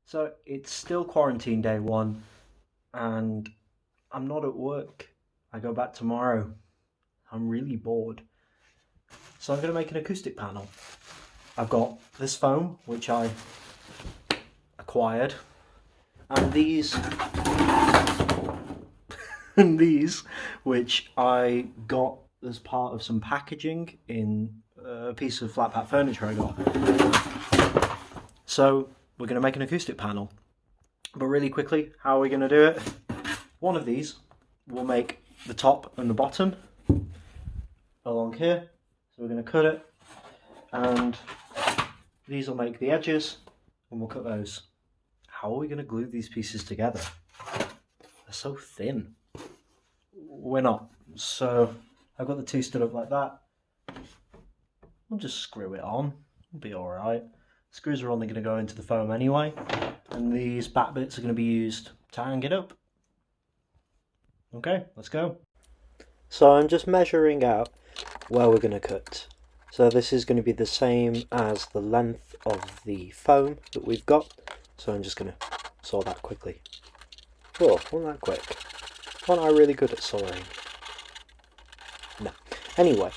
So it's still quarantine day one, and I'm not at work. I go back tomorrow. I'm really bored. So I'm going to make an acoustic panel. I've got this foam, which I acquired, and these, which I got as part of some packaging in a piece of flat pack furniture I got. So we're going to make an acoustic panel. But really quickly, how are we going to do it? One of these will make the top and the bottom along here. So we're going to cut it, and these will make the edges, and we'll cut those. How are we going to glue these pieces together? They're so thin. We're not. So I've got the two stood up like that. We'll just screw it on. It'll be alright. Screws are only going to go into the foam anyway, and these back bits are going to be used to hang it up. Okay, let's go. So I'm just measuring out where we're going to cut. So this is going to be the same as the length of the foam that we've got. So I'm just going to saw that quickly. Oh, wasn't that quick? Aren't I really good at sawing? No. Anyway,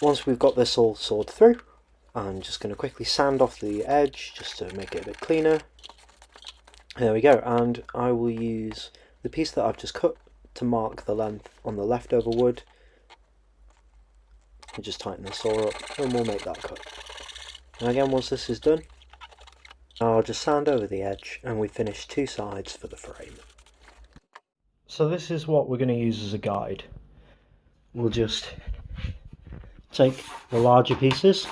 once we've got this all sawed through, I'm just going to quickly sand off the edge just to make it a bit cleaner. There we go, and I will use the piece that I've just cut to mark the length on the leftover wood. And just tighten the saw up and we'll make that cut. And again, once this is done, I'll just sand over the edge and we finish two sides for the frame. So this is what we're going to use as a guide. We'll just take the larger pieces,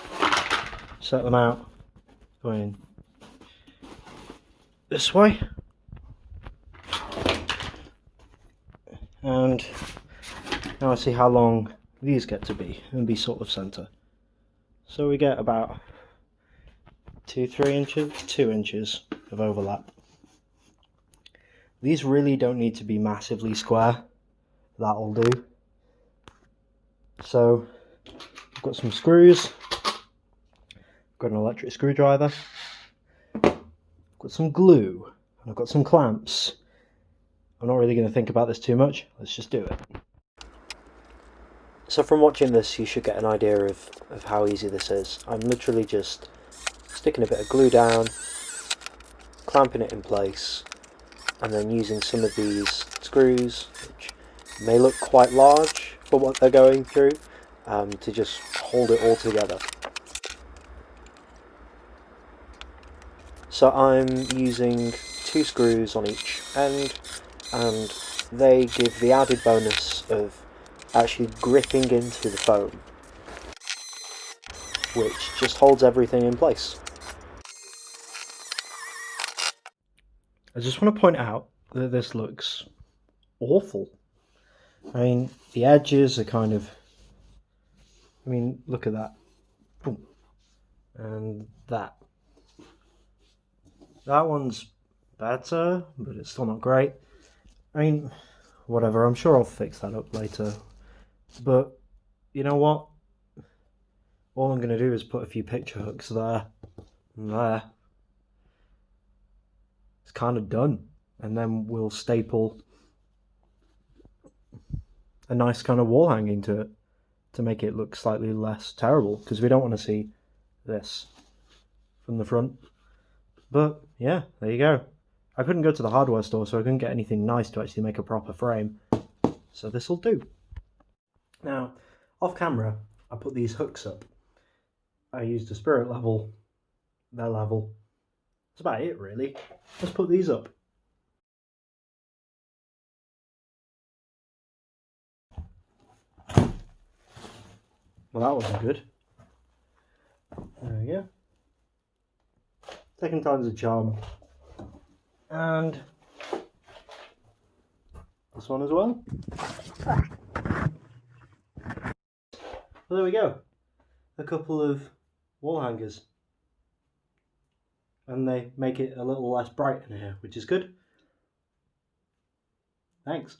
set them out going this way, and now I see how long these get to be and be sort of centre. So we get about 2 inches of overlap. These really don't need to be massively square, that'll do. So I've got some screws, got an electric screwdriver, got some glue, and I've got some clamps. I'm not really going to think about this too much, let's just do it. So from watching this you should get an idea of how easy this is. I'm literally just sticking a bit of glue down, clamping it in place, and then using some of these screws, which may look quite large for what they're going through, to just hold it all together. So I'm using 2 screws on each end, and they give the added bonus of actually gripping into the foam, which just holds everything in place. I just want to point out that this looks awful. I mean, the edges are kind of, I mean, look at that. Boom. And that. That one's better, but it's still not great. I mean, whatever, I'm sure I'll fix that up later. But, you know what? All I'm going to do is put a few picture hooks there and there. It's kind of done. And then we'll staple a nice kind of wall hanging to it to make it look slightly less terrible, because we don't want to see this from the front. But yeah, there you go. I couldn't go to the hardware store, so I couldn't get anything nice to actually make a proper frame. So this will do. Now, off camera, I put these hooks up. I used a spirit level, their level. That's about it really. Let's put these up. Well, that wasn't good. There we go. Second time's a charm. And this one as well. Well, there we go. A couple of wall hangers. And they make it a little less bright in here, which is good. Thanks.